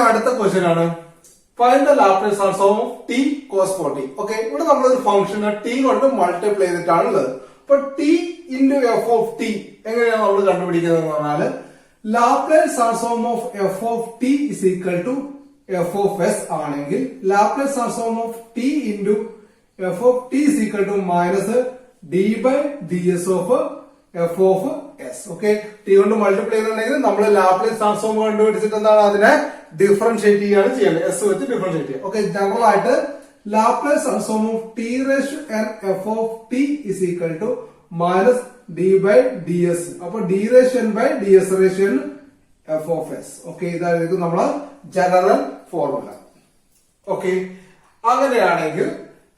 അടുത്ത ക്വസ്റ്റ്യൻ ആണ് find the Laplace transform of T cos 40. Okay, ഇവിടെ നമ്മളൊരു ഫംഗ്ഷനെ ടി കൊണ്ട് മൾട്ടിപ്ലൈ ചെയ്തിട്ടാണ് ഉള്ളത്. അപ്പൊ T into F of T എങ്ങനെയാണ് നമ്മൾ കണ്ടുപിടിക്കുന്നത് എന്ന് പറഞ്ഞാല് Laplace transform of F of T is equal to F of S ആണെങ്കിൽ Laplace transform of T into F of T is equal to minus D by D S of F of S. Okay, T കൊണ്ട് multiply ചെയ്തിട്ടുണ്ടെങ്കിൽ നമ്മൾ Laplace transform കണ്ടുപിടിച്ചിട്ട് എന്താണ് അതിനെ differentiate ചെയ്യാണ് ചെയ്യേണ്ടത്, S വെച്ച് ഡിഫറൻഷിയേറ്റ് ചെയ്യുക. ഓക്കെ, ജനറൽ ആയിട്ട് Laplace transform of T ratio N F of T is equal to minus D by D S. അപ്പൊ D ratio N by D S ratio N F of S. Okay, ഇതായിരിക്കും നമ്മളെ general formula. Okay, അങ്ങനെയാണെങ്കിൽ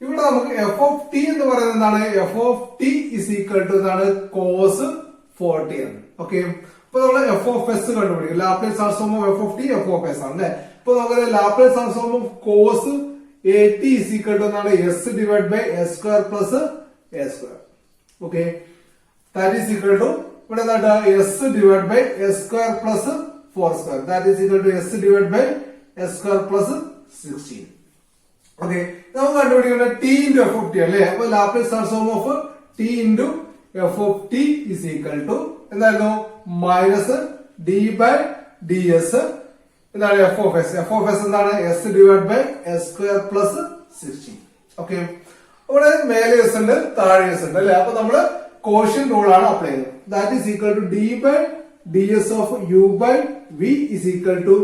ഇവിടെ നമുക്ക് F of T എന്ന് പറയുന്നത് എന്താണ്? F of T is equal to എന്താണ്? കോസ് 40 ആണ്. ഓക്കെ, ഇപ്പൊ നമ്മൾ എഫ് ഓഫ് എസ് കണ്ടുപിടിക്കും. Laplace transform of F of T F of S ആണ് അല്ലെ. ഇപ്പൊ നമുക്ക് Laplace transform of cos A T is equal to എന്താണ്? S divide by S square plus A square. Okay, that is equal to ഇവിടെ എന്താണ്? S divide by S square plus 4 square. That is equal to S divide by S square plus 16. Okay, നമുക്ക് കണ്ടുപിടിക്കേണ്ട T into F of T അല്ലേ. അപ്പൊ Laplace transform of T into F of T is equal to എന്തായിരുന്നു? Minus D by D S എന്താണ്? F of S. F of S എന്താണ്? S divide by S square plus 16. Okay, ഇവിടെ മേലെ S ഉണ്ട്, താഴെ S ഉണ്ട് അല്ലെ. അപ്പൊ നമ്മള് കോഷ്യൻ റൂൾ ആണ് അപ്ലൈ ചെയ്യുന്നത്. That is equal to D by D S of U by V is equal to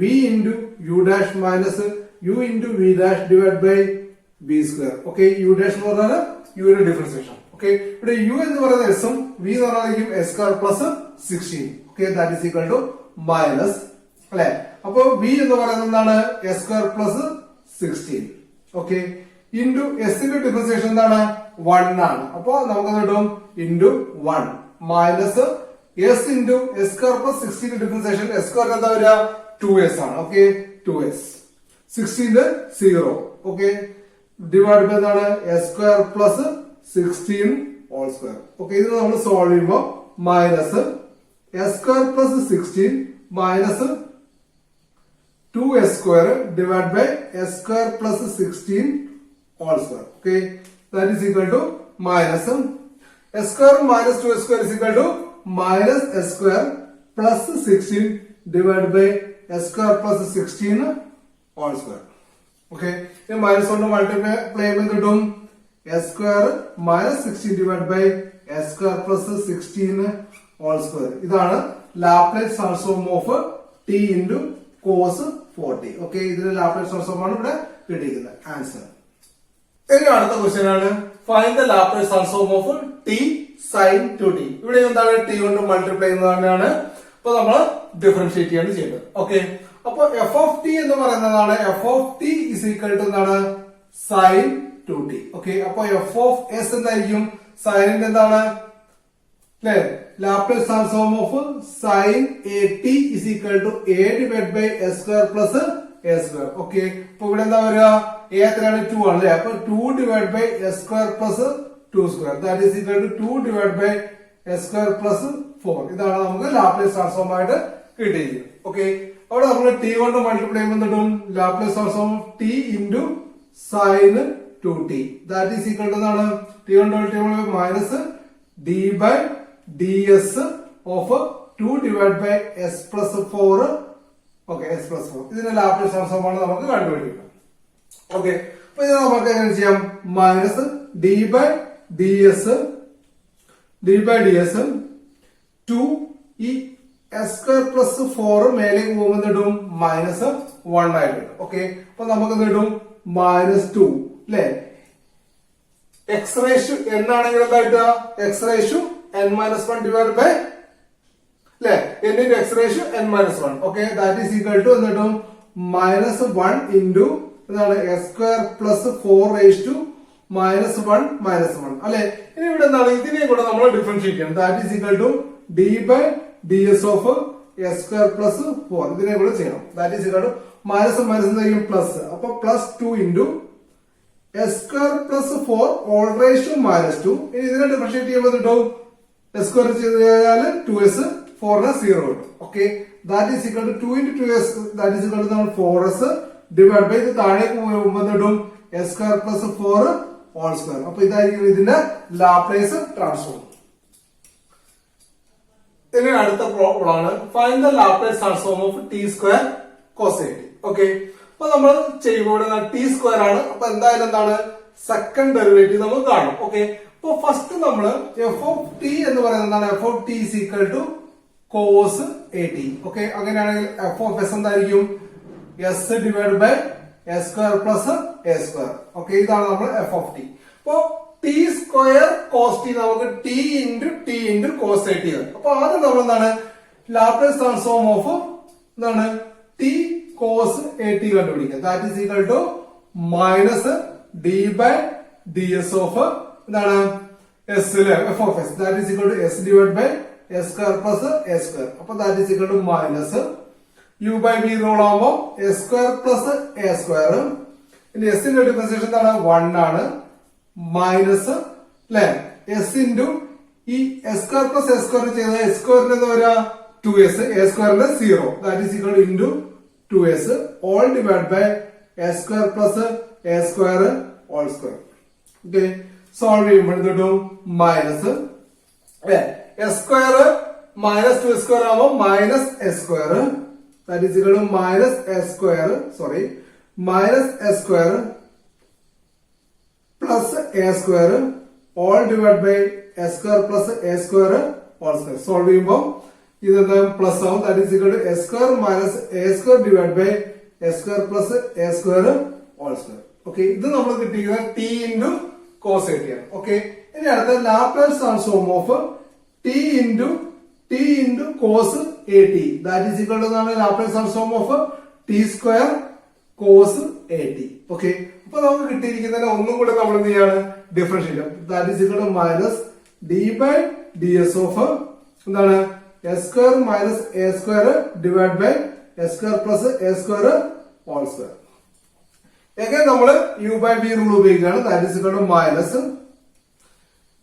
V into U dash minus U into V dash divide by B square. Okay, U dash എന്ന് പറഞ്ഞാൽ യുടെ differentiation. Okay, ഇവിടെ U എന്ന് പറയുന്ന എസും V എന്ന് പറഞ്ഞാൽ S square plus 16. Okay, that is equal to minus അല്ലെ. അപ്പൊ വി എന്ന് പറയുന്നത് എന്താണ്? S square plus 16. Okay, into എസിന്റെ ഡിഫറൻസിയേഷൻ എന്താണ്? 1 ആണ്. അപ്പൊ നമുക്ക് കിട്ടും into 1 minus S into S square plus 16 differentiation S square എന്താ വരിക? 2s ആണ്. Okay, 2s 16 0. Okay, divide by എന്താണ്? S square plus 16 whole square. Okay, ഇത് നമ്മൾ സോൾവ് ചെയ്യുമ്പോൾ minus S square plus 16 minus 2s square divide by S square plus 16 whole square. Okay, that is equal to minus S square minus 2s square is equal to minus S square plus 16 divide by S square plus 16 whole square. Okay, ഇത് minus കൊണ്ട് multiply ചെയ്യുമ്പോൾ കിട്ടും S square minus 16 divide by S square plus 16 whole square. ഇതാണ് Laplace transform of T into cos 40. Okay, ഇതിന് Laplace transform ആണ് ഇവിടെ കിട്ടിയിരിക്കുന്നത് answer. ഇനി അടുത്ത ക്വസ്റ്റ്യൻ ആണ് find the Laplace transform of T sine 2t. ഇവിടെ എന്താണ്? ടി കൊണ്ട് മൾട്ടിപ്ലൈ ചെയ്യുന്നത് തന്നെയാണ്. അപ്പൊ നമ്മൾ ഡിഫറൻഷിയേറ്റ് ചെയ്യാണ് ചെയ്യേണ്ടത്. ഓക്കെ, അപ്പൊ എഫ് ഓഫ് ടി എന്ന് പറയുന്നതാണ് F of T is equal to എന്താണ്? Sine 2t. ഓക്കെ, അപ്പൊ എഫ് ഓഫ് എസ് എന്തായിരിക്കും? സൈനിന്റെ എന്താണ് അല്ലെ? Laplace transform of sine A T is equal to A divide by S square plus A square. Okay, അപ്പൊ ഇവിടെ എന്താ വരിക? എ എത്രയാണ്? 2 ആണ് അല്ലെ. അപ്പൊ 2 divide by S square plus 2 square that is equal to 2 divide by S square plus 4. ഇതാണ് നമുക്ക് ലാപ്ലേസ് ട്രാൻസ്ഫോം ആയിട്ട് കിട്ടിയിരിക്കുന്നത്. ഓക്കെ, അവിടെ നമ്മൾ ടി കൊണ്ട് മൾട്ടിപ്ലൈ ചെയ്യുമ്പോൾ Laplace transform T into sine 2t that is equal to എന്താണ്? ടി കൊണ്ട് multiply minus D by D S of 2 divide by S plus 4. Okay, S plus 4 ഇതിന്റെ ലാപ്ലേസ് ട്രാൻസ്ഫോം ആണ് നമുക്ക് കണ്ടുപിടിക്കുന്നത്. ഓക്കെ, അപ്പൊ ഇത് നമുക്ക് എങ്ങനെ ചെയ്യാം? Minus D by D S 2 ഈ എസ് സ്ക്വയർ പ്ലസ് 4 മേലേക്ക് പോകുമ്പോൾ ഇടും മൈനസ് 1 ആയിട്ട്. ഓക്കെ, അപ്പൊ നമുക്ക് കിട്ടും മൈനസ് 2 അല്ലെ. എക്സ് റേഷ്യൂ എന്നാണെങ്കിൽ എന്തായിട്ട്? X ratio n minus 1 divide by അല്ലെ n into x ratio n minus 1. Okay, that is equal to എന്നിട്ടും മൈനസ് 1 ഇൻറ്റു എന്താണ്? S square plus 4 raise to minus 1 minus 1 അല്ലെ. ഇനി ഇവിടെ എന്താണ്? ഇതിനെ കൂടെ നമ്മൾ ഡിഫറൻഷിയേറ്റ് ചെയ്യണം. That is equal to D by D S of S square plus 4 ഇതിനെ കൂടെ ചെയ്യണം. That is equal to minus minus എന്തായിരിക്കും? പ്ലസ്. അപ്പൊ plus 2 into S square plus 4 all raise to minus 2. ഇനി ഇതിനെ ഡിഫറൻഷിയേറ്റ് ചെയ്യുമ്പോൾ കിട്ടും എസ് സ്ക്വയർ ചെയ്ത് കഴിഞ്ഞാൽ 2s 4 0 കിട്ടും. Okay, that is equal to 2 into 2s, that is equal to നമ്മൾ 4s ഡിവൈഡ് ബൈ ഇത് താഴേക്ക് പോകുമ്പോൾ ഇടും s square plus 4 whole square. അപ്പൊ ഇതായിരിക്കും ഇതിന്റെ ലാപ്ലേസ് ട്രാൻസ്ഫോം. ഇനി അടുത്ത പ്രോബ്ലം ആണ് find the Laplace transform of T square cos A T. Okay, അപ്പൊ നമ്മൾ ചെയ്യുമ്പോൾ ടി സ്ക്വയർ ആണ്. അപ്പൊ എന്തായാലും എന്താണ് സെക്കൻഡ് ഡെറിവേറ്റീവ് നമ്മൾ കാണും. ഓക്കെ, അപ്പൊ ഫസ്റ്റ് നമ്മൾ എഫ് ഓഫ് ടി എന്ന് പറയുന്നത് എന്താണ്, F of T is equal to cos A T. Okay, അങ്ങനെയാണെങ്കിൽ എഫ് ഓഫ് എസ് എന്തായിരിക്കും, S divide by S square plus A square. Okay, ഇതാണ് നമ്മൾ എഫ് ഓഫ് ടി. അപ്പോ ടി സ്ക്വയർ കോസ് ടി നമുക്ക് T into cos A T ആണ്. അപ്പൊ ആദ്യം നമ്മൾ എന്താണ് ലാപ്ലേസ് ട്രാൻസ്ഫോം ഓഫ് എന്താണ് ടി കോസ് എ ടി കണ്ടുപിടിക്കുക. That is equal to minus D by D S of എന്താണ് S F of S. That is equal to S divide by S square plus A square. അപ്പൊ that is equal to minus U by B rule ആകുമ്പോൾ S square plus A square. ഇനി എസിന്റെ differentiation എന്താണ് 1 ആണ്. Minus അല്ലെ S into ഈ S square plus S square ചെയ്ത S സ്ക്വയറിന്റെ എന്താ വരിക 2s, എ സ്ക്വയറിന്റെ 0, that is equal to into 2s all divide by S square plus A square all square. Okay, solve ചെയ്യുമ്പോൾ കിട്ടും minus S square minus 2 square ആവുമ്പോൾ minus S square, that is equal to minus S square, sorry minus S square plus A square all divide by S square plus A square all square. Solve ചെയ്യുമ്പോൾ ഇതെന്താ plus ആവും. That is equal to S square minus A square divide by S square plus A square all square. Okay, ഇത് നമ്മൾ കിട്ടിയിരിക്കുന്നത് T into cos A T ആണ്. Okay, ഇനി അടുത്ത Laplace transform of T into cos A T. That is equal to Laplace transform of T square cos A T. Okay, അപ്പൊ നമുക്ക് കിട്ടിയിരിക്കുന്നതിന് ഒന്നും കൂടെ നമ്മൾ എന്ത് ചെയ്യാണ് differentiate. That is equal to minus D by D S of എന്താണ് S square minus A square divide by S square plus A square whole square. എങ്ങനെ നമ്മള് യു ബൈ ബി റൂൾ ഉപയോഗിക്കുകയാണ്. That is equal to minus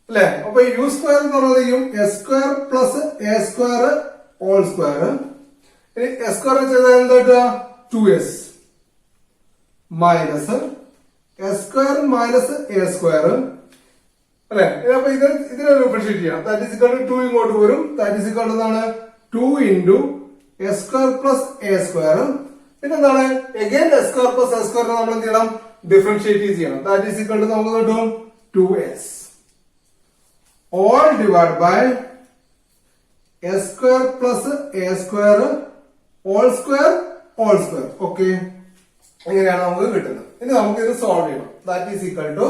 അല്ലെ. അപ്പൊ U square എന്ന് പറയുന്നത് S square plus A square whole square. ഇനി S square ചെയ്താൽ എന്താ കിട്ടുക 2s minus S square minus A square അല്ലെ. അപ്പൊ ഇതിനെ ഡിഫറൻഷിയേറ്റ് ചെയ്യാം. ദാറ്റ് ഈസ് ഈക്വൽ ടു 2 ഇങ്ങോട്ട് വരും. ദാറ്റ് ഈസ് ഈക്വൽ ടു എന്താണ് 2 into S square plus A square. പിന്നെ എന്താണ് again S square plus S square നമ്മൾ എന്ത് ചെയ്യണം ഡിഫറൻഷിയേറ്റ് ചെയ്യണം. ദാറ്റ് ഈസ് ഈക്വൽ ടു നമുക്ക് കിട്ടും 2s all divide by S square plus A square all square all square. Okay, ഇങ്ങനെയാണ് നമുക്ക് കിട്ടുന്നത്. ഇനി നമുക്ക് ഇത് സോൾവ് ചെയ്യണം. ദാറ്റ് ഈസ് ഈക്വൽ ടു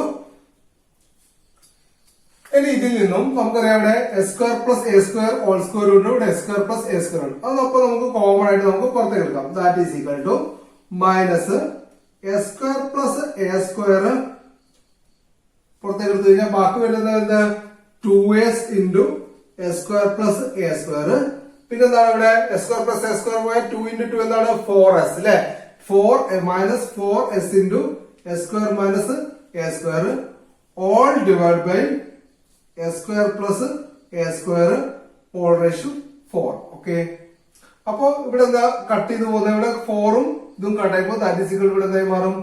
ഇനി ഇതിൽ നിന്നും നമുക്കറിയാം ഇവിടെ S square plus A square all square ഉണ്ട്, ഇവിടെ S square plus A square ഉണ്ട്. അതൊപ്പം നമുക്ക് കോമൺ ആയിട്ട് നമുക്ക് പുറത്തേക്ക് എടുക്കാം. That is equal to minus S square plus A square പുറത്തേക്ക് എടുത്തു കഴിഞ്ഞാൽ ബാക്കി വരുന്നത് എന്താ 2s into S square plus A square. പിന്നെ എന്താണ് ഇവിടെ S square plus A square പോയാൽ 2 ഇൻറ്റു 2 എന്താണ് 4s അല്ലെ. 4 minus 4s into S square minus A square all divide by S square plus A square all ratio 4. Okay, അപ്പൊ ഇവിടെ എന്താ cut ചെയ്ത് പോകുന്നത്, ഇവിടെ 4ഉം ഇതും കട്ടായിപ്പോ ദാറ്റ് ഈസ് ഈക്വൽ ഇവിടെ എന്തായി മാറും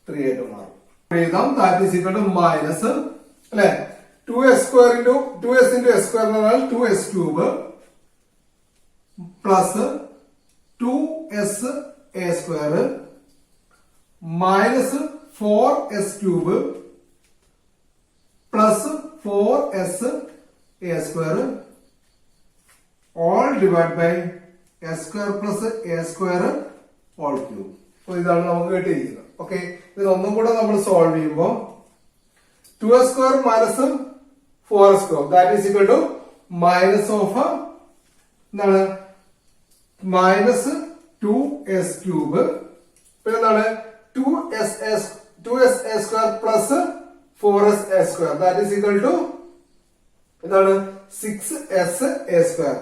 3 ആയിട്ട് മാറും. എഴുതാം. That is equal to minus അല്ലെ 2s square into 2s into S square എന്ന് പറഞ്ഞാൽ 2s cube plus 2s A square minus 4s cube plus 4s A square all divide by S square plus A square all cube. അപ്പൊ ഇതാണ് നമുക്ക് കിട്ടിയിരിക്കുന്നത്. Okay, ഇതൊന്നും കൂടെ നമ്മൾ solve ചെയ്യുമ്പോൾ 2s square minus 4s square that is equal to minus of എന്താണ് minus 2s cube പിന്നെ എന്താണ് 2s A square plus 4s A square that is equal to എന്താണ് 6s A square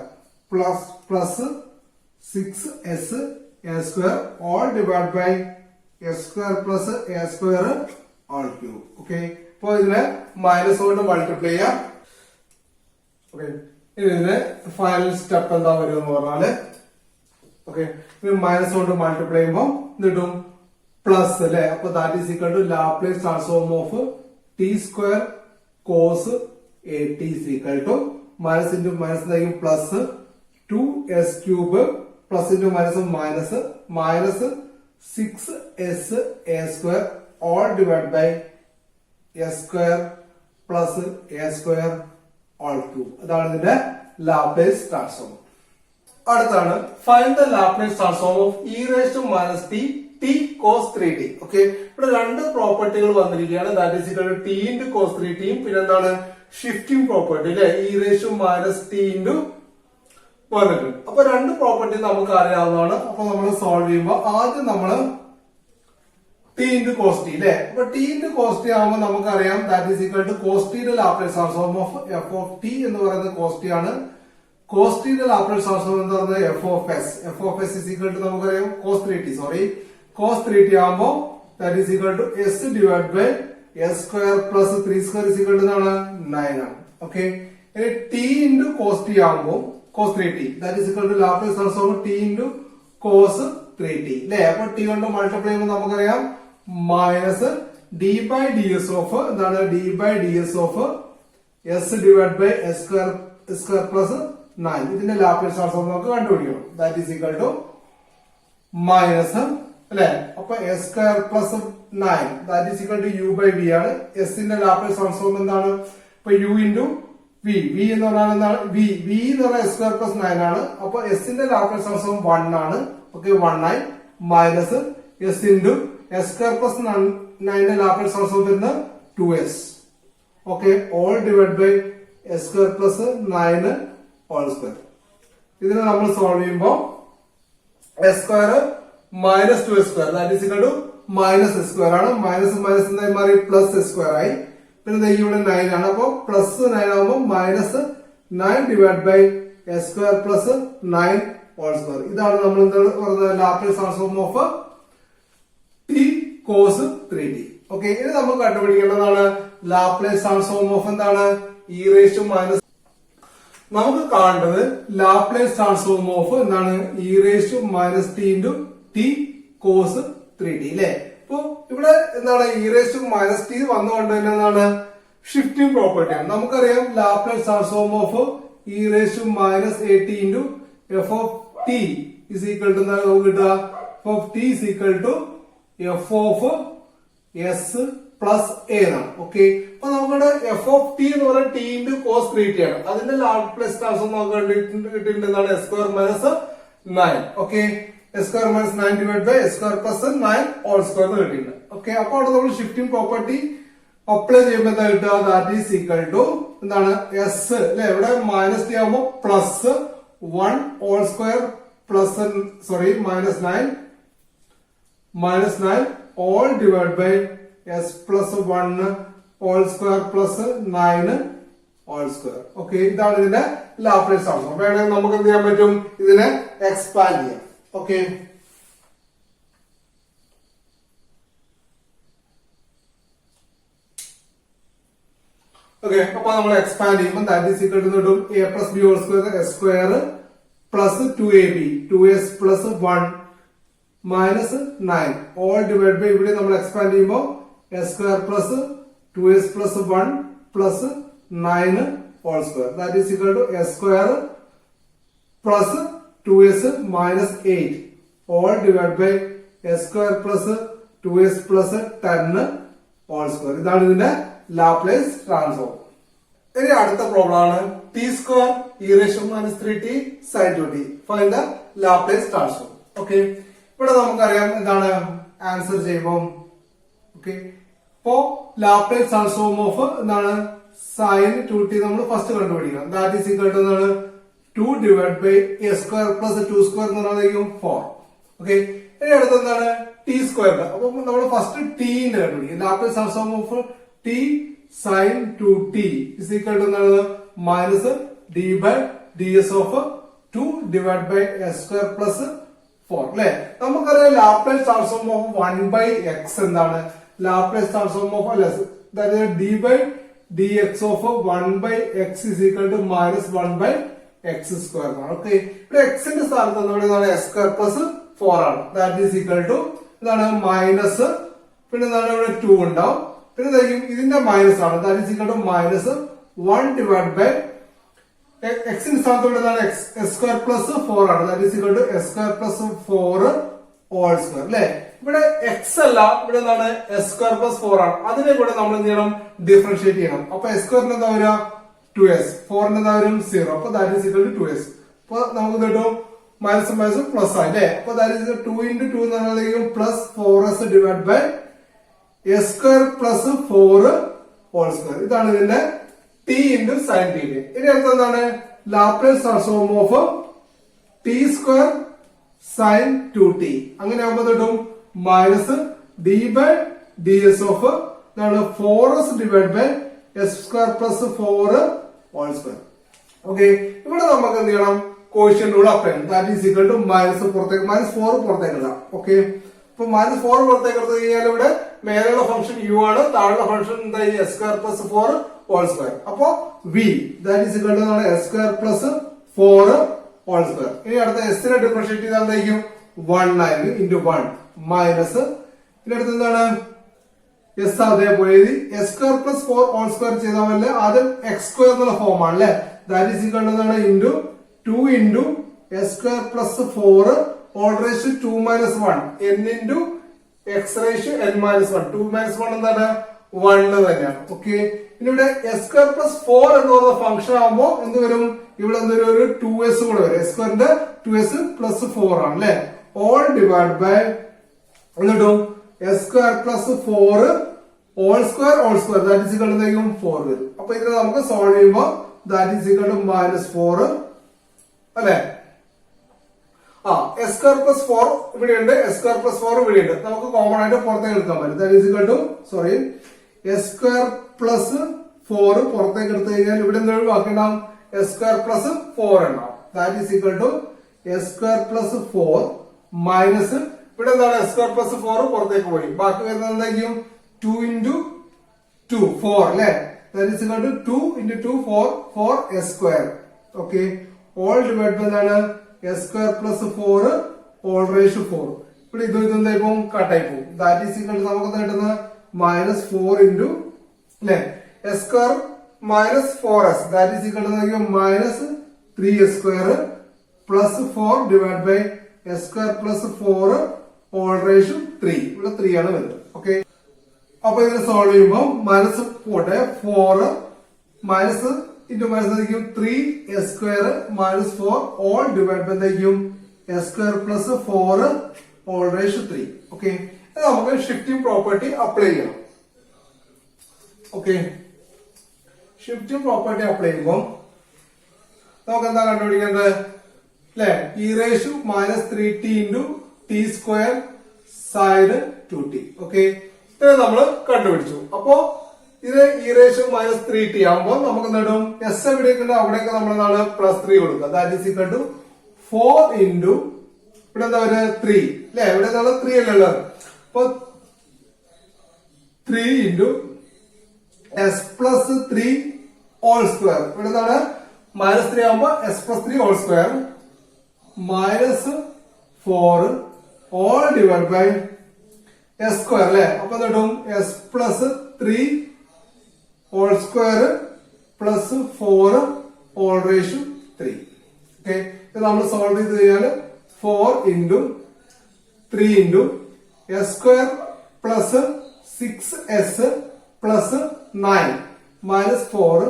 plus 6s A square all divide by S square plus A square all cube. Okay, അപ്പൊ ഇതിനെ minus കൊണ്ട് multiply ചെയ്യാം. Okay, ഇതിന് final step എന്താ വരും എന്ന് പറഞ്ഞാല് ഓക്കെ ഇത് മൈനസ് കൊണ്ട് മൾട്ടിപ്ലൈ ചെയ്യുമ്പോൾ എന്ത് കിട്ടും പ്ലസ് അല്ലെ. അപ്പൊ that is equal to Laplace transform of T square cos A T is equal to minus into minus എന്തായിരിക്കും plus 2s cube plus into minus minus minus 6s a square all divide by s square plus a square all cube. അതാണ് ഇതിന്റെ Laplace transform. അടുത്താണ് find the Laplace transform of e raise to minus T T cos 3t. Okay ഇവിടെ രണ്ട് പ്രോപ്പർട്ടികൾ വന്നിരിക്കുകയാണ്. That is equal to T into cos 3t പിന്നെ എന്താണ് shifting property അല്ലെ e raise to minus T into വന്നിട്ടുണ്ട്. അപ്പൊ രണ്ട് പ്രോപ്പർട്ടി നമുക്ക് അറിയാവുന്നതാണ്. അപ്പൊ നമ്മൾ സോൾവ് ചെയ്യുമ്പോൾ ആദ്യം നമ്മൾ ടി ഇൻറ്റു കോസ് ടി അല്ലെ. അപ്പൊ ടി ഇൻറ്റു കോസ് ടി ആകുമ്പോൾ നമുക്കറിയാം that is equal to cos ടിയുടെ Laplace transform of F of T എന്ന് പറയുന്നത് കോസ് ടി ആണ്. കോസ് ടിയുടെ ലാപ്ലേസ് ട്രാൻസ്ഫോം എന്ന് പറയുന്നത് F of S. F of S is equal to നമുക്കറിയാം cos 3t sorry cos 3t ആകുമ്പോൾ that is equal to S divide by S square plus 3 square is equal to എന്താണ് 9 ആണ്. Okay ഇനി T into cos T ആകുമ്പോൾ cos 3t that is equal to Laplace transform T into cos 3t അല്ലെ. അപ്പൊ T കൊണ്ട് multiply ചെയ്യുമ്പോൾ നമുക്കറിയാം minus D by D S of എന്താണ് D by D S of S divide by S square plus 9 ഇതിന്റെ Laplace transform നമുക്ക് കണ്ടുപിടിക്കണം. That is equal to minus അല്ലെ. അപ്പൊ S square plus 9 that is equal to U by V ആണ്. എസിന്റെ Laplace transform എന്താണ് ഇപ്പൊ യു ഇൻറ്റു വി. വി എന്ന് പറഞ്ഞാൽ എന്താണ് വി വി എന്ന് പറഞ്ഞാൽ എസ് സ്ക്വയർ പ്ലസ് 9 ആണ്. അപ്പൊ എസിന്റെ ലാപ്ലേസ് ട്രാൻസ്ഫോം 1 ആണ്. ഓക്കെ 1 ആയി minus S into S square plus 9 Laplace transform വരുന്നത് 2s. Okay all divide by S square plus 9 all square. ഇതിനെ നമ്മൾ സോൾവ് ചെയ്യുമ്പോൾ S square minus 2s square that is equal to minus S square ആണ്. Minus minus എന്തായി മാറി plus S square ആയി. പിന്നെ ഇവിടെ 9 ആണ്. അപ്പൊ പ്ലസ് 9 ആകുമ്പോൾ minus 9 divide by S square plus 9 all square. ഇതാണ് നമ്മൾ എന്താ പറയുന്നത് Laplace transform of T cos 3t. Okay ഇനി നമുക്ക് കണ്ടുപിടിക്കേണ്ടതാണ് ലാപ്ലേസ് ട്രാൻസ്ഫോം ഓഫ് എന്താണ് ഇ റേസ് ടു മൈനസ്. നമുക്ക് കാണേണ്ടത് ലാപ്ലേസ് ട്രാൻസ്ഫോം ഓഫ് എന്താണ് E raise to minus T into T cos 3t അല്ലെ. അപ്പൊ ഇവിടെ എന്താണ് E raise to minus T വന്നുകൊണ്ട് തന്നെ എന്താണ് ഷിഫ്റ്റിംഗ് പ്രോപ്പർട്ടിയാണ്. നമുക്കറിയാം Laplace transform of E raise to minus A T into F of T is equal to എന്താണ് നമുക്ക് കിട്ടുക F of T is equal to F of S plus A എന്നാണ്. Okay അപ്പൊ നമുക്കിവിടെ എഫ് ഓഫ് ടി എന്ന് പറയുന്നത് T into cos 3t ആണ്. അതിന്റെ ലാപ്ലേസ് ട്രാൻസ്ഫോം നമുക്ക് കിട്ടിയിട്ടുണ്ട് എന്താണ് S square minus 9. Okay S square minus 9 divide by S square plus 9 all square കിട്ടിയിട്ടുണ്ട്. ഓക്കെ അപ്പൊ അവിടെ നമ്മൾ ഷിഫ്റ്റിംഗ് പ്രോപ്പർട്ടി അപ്ലൈ ചെയ്യുമ്പോൾ എന്താ കിട്ടുക ദാറ്റ് ഈസ് ഈക്വൽ ടു എന്താണ് എസ് അല്ലെ. ഇവിടെ മൈനസ് ടി ആകുമ്പോൾ plus 1 all square plus sorry minus 9 all divided by s plus 1 all square plus 9 all square. Okay ഇതാണ് ഇതിന്റെ ലാപ്ലേസ് ട്രാൻസ്ഫോം. വേണമെങ്കിൽ നമുക്ക് എന്ത് ചെയ്യാൻ പറ്റും ഇതിനെ എക്സ്പാൻഡ് ചെയ്യാം. ഓക്കെ ഓക്കെ അപ്പൊ നമ്മൾ എക്സ്പാൻഡ് ചെയ്യുമ്പോൾ ദാറ്റ് ഈസ് ഈക്വൽ ടു കിട്ടും A plus B whole square S square plus 2ab 2s plus 1 minus 9 all divide by ഇവിടെ നമ്മൾ എക്സ്പാൻഡ് ചെയ്യുമ്പോൾ S square plus 2s plus 1 plus 9 all square that is equal to S square plus 2s minus 8 all divide by S square plus 2s plus 10 all square. ഇതാണ് ഇതിന്റെ Laplace transform. ഇനി അടുത്ത problem ആണ് T square E raise to minus 3t sine 2t. Find the Laplace transform. Okay ഇവിടെ നമുക്കറിയാം എന്താണ് answer ചെയ്യുമ്പോൾ okay ഇപ്പോ ലാപ്ലേസ് ട്രാൻസ്ഫോം ഓഫ് എന്താണ് സൈൻ 2t നമ്മൾ ഫസ്റ്റ് കണ്ടുപിടിക്കണം. ദാറ്റ് ഈസ് ഈക്വൽ ടു എന്താണ് 2 divide by A square plus 2 square എന്ന് പറയുന്നതായിരിക്കും 4. ഓക്കെ ഇനി അടുത്ത എന്താണ് ടി സ്ക്വയർ. അപ്പൊ നമ്മൾ ഫസ്റ്റ് ടിന്റെ കണ്ടുപിടിക്കും. Laplace transform of T sine 2t is equal to എന്താണ് minus D by D S of 2 divide by S square plus 4 അല്ലെ. നമുക്കറിയാം Laplace transform of 1 by X എന്താണ് ലാപ്ലേസ് ട്രാൻസ്ഫോം ഓഫ് അല്ലെ D by dx of 1 by x is equal to minus 1 by x square ആണ്. Okay, ഇവിടെ x ന്റെ സ്ഥാനത്ത് എന്താണ് s square plus 4 ആണ്. ദാറ്റ് ഈസ് ഈക്വൽ ടു എന്താണ് മൈനസ്, പിന്നെ എന്താണ് ഇവിടെ 2 ഉണ്ടാവും, പിന്നെ ഇതിന്റെ മൈനസ് ആണ്. That is equal to minus 1 divide by x ന്റെ സ്ഥാനത്ത് ഇവിടെ എന്താണ് s square plus 4 ആണ്. That is equal to s square plus 4 whole square അല്ലെ. ഇവിടെ x അല്ല, ഇവിടെ എന്താണ് s square plus 4 ആണ്. അതിനെ കൂടെ നമ്മൾ എന്ത് ചെയ്യണം, ഡിഫറൻഷിയേറ്റ് ചെയ്യണം. അപ്പൊ s സ്ക്വയറിന് എന്താ വരിക 2s, 4 എന്താ വരും 0. അപ്പൊ that is equal to 2s. അപ്പൊ നമുക്ക് കിട്ടും മൈനസ് മൈനസ് പ്ലസ് ആണ് അല്ലെ. അപ്പൊ ദാറ്റ് ഈസ് 2 into 2 എന്ന് പറയുന്നതായിരിക്കും plus 4s divide by s square plus 4 whole square. ഇതാണ് ഇതിന്റെ t into sin t. ഇനി അടുത്ത എന്താണ് Laplace transform of t square sin 2t. അങ്ങനെ ആകുമ്പോൾ കിട്ടും minus d by ds of 4s divide by s square plus 4 whole square. Okay, ഇവിടെ നമുക്ക് എന്ത് ചെയ്യണം, കോഷ്യന്റ് റൂൾ അപ്ലൈ ചെയ്യണം. That is equal to minus പുറത്തേക്ക് മൈനസ് 4 പുറത്തേക്ക് ഇടാം. ഓക്കെ, അപ്പൊ മൈനസ് 4 പുറത്തേക്ക് എടുത്തു കഴിഞ്ഞാൽ ഇവിടെ മേലുള്ള ഫംഗ്ഷൻ u ആണ്, താഴെയുള്ള ഫംഗ്ഷൻ എന്താ s square plus 4 whole square. അപ്പോ v that is equal to s square plus 4 whole square. ഇനി അടുത്ത s നെ ഡിഫറൻഷിയേറ്റ് ചെയ്താൽ എന്തായിരിക്കും 1 ആയിരിക്കും ഇൻറ്റു 1 മൈനസ്, ഇനി അടുത്ത് എന്താണ് s അതേപോലെ s square plus 4 whole square ചെയ്താൽ മതി. ആദ്യം x സ്ക്വയർ എന്നുള്ള ഫോം ആണ് അല്ലെ. That is equal to into 2 into s square plus 4 whole raise 2 minus 1 n into x raise n minus 1. 2 minus 1 എന്താണ് 1 തന്നെയാണ്. ഓക്കെ, ഇനി ഇവിടെ s സ്ക്വയർ പ്ലസ് 4 എന്ന് പറയുന്ന ഫംഗ്ഷൻ ആകുമ്പോൾ എന്ത് വരും, ഇവിടെ എന്തൊരു ഒരു 2s കൂടെ വരും. s സ്ക്വയറിന്റെ 2s പ്ലസ് 4 ആണ് അല്ലെ. ഓൾ ഡിവൈഡ് ബൈ എന്നിട്ടും s square plus 4 whole square that is equal to 4 വരും. അപ്പൊ ഇതിനെ നമുക്ക് സോൾവ് ചെയ്യുമ്പോൾ that is equal to minus 4 അല്ലെ. s സ്ക്വയർ പ്ലസ് 4 ഇവിടെയുണ്ട്, s സ്ക്വയർ പ്ലസ് 4 ഇവിടെയുണ്ട്. നമുക്ക് കോമൺ ആയിട്ട് പുറത്തേക്ക് എടുക്കാൻ പറ്റും. That is equal to s square plus 4 പുറത്തേക്ക് എടുത്തു കഴിഞ്ഞാൽ ഇവിടെ എന്ത് ഒഴിവാക്കണം, s സ്ക്വയർ പ്ലസ് 4 ഉണ്ടാവും. That is equal to s square plus 4 minus ഇവിടെ എന്താണ് s സ്ക്വയർ പ്ലസ് 4 പുറത്തേക്ക് പോയി, ബാക്കി വരുന്നത് എന്തായിരിക്കും 2 into 2 4 അല്ലെ. That is equal to 2 into 2 4 s square. Okay, all divide by എന്താണ് s square plus 4 whole raise 4. ഇവിടെ ഇത് എന്തായി പോകും, കട്ടായി പോകും. ദാറ്റ് ഈസ് ഈക്വൽ ടു നമുക്ക് കിട്ടുന്നത് മൈനസ് 4 into അല്ലെ s square minus 4s that is equal to minus 3s square plus 4 divide by s square plus 4 whole raise 3. ഇവിടെ 3 ആണ് വരുന്നത്. ഓക്കെ, അപ്പൊ ഇതിനെ സോൾവ് ചെയ്യുമ്പോൾ മൈനസ് പോട്ടെ 4 മൈനസ് ഇൻറ്റു മൈനസ് ആയിരിക്കും 3s square minus 4 all divide by എന്തായിരിക്കും s square plus 4 whole raise 3. Okay, നമുക്ക് ഷിഫ്റ്റിംഗ് പ്രോപ്പർട്ടി അപ്ലൈ ചെയ്യണം. ഓക്കെ, ഷിഫ്റ്റിംഗ് പ്രോപ്പർട്ടി അപ്ലൈ ചെയ്യുമ്പോൾ നമുക്ക് എന്താ കണ്ടുപിടിക്കേണ്ടത് അല്ലെ, E raise minus 3t into T square sine 2t. Okay, ഇത് നമ്മൾ കണ്ടുപിടിച്ചു. അപ്പോ ഇത് ഇ റേസ് മൈനസ് 3t ആകുമ്പോൾ നമുക്ക് എന്താണ് s എവിടേക്കുണ്ട് അവിടേക്ക് നമ്മൾ എന്താണ് പ്ലസ് 3 കൊടുക്കുക. That is equal to 4 into ഇവിടെ എന്താ പറയുക 3 അല്ലെ, ഇവിടെ 3 അല്ലേ ഉള്ളത്. അപ്പൊ 3 into s plus 3 whole square. ഇവിടെ എന്താണ് മൈനസ് 3 ആകുമ്പോൾ s plus 3 whole square minus 4 all divide by s square അല്ലെ. അപ്പൊ എന്തും s plus 3 whole square plus 4 whole raise 3. Okay, ഇത് നമ്മൾ സോൾവ് ചെയ്ത് കഴിഞ്ഞാൽ 4 into 3 into s square plus 6s plus 9 minus 4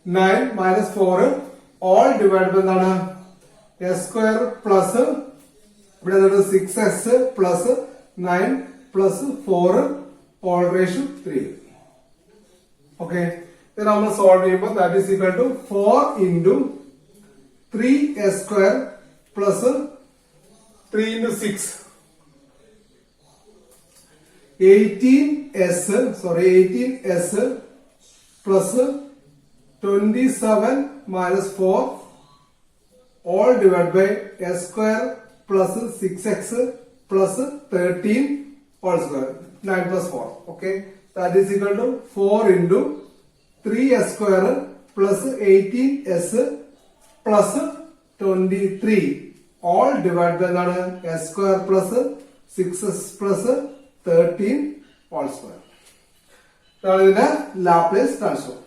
9 minus 4 all divide by എന്താണ് s square plus ഇവിടെ 6s plus 9 plus 4 whole raise 3. Okay, ഇത് നമ്മൾ സോൾവ് ചെയ്യുമ്പോൾ that is equal to 4 into 3s square plus 3 into 6 18s plus 27 minus 4 all divided by s square plus 6x plus 13 all square 9 plus 4. Okay, that is equal to 4 into 3s square plus 18s plus 23 all divided by എന്താണ് s square plus 6s plus 13 all square. ഇതാണ് ഇതിന്റെ Laplace transform.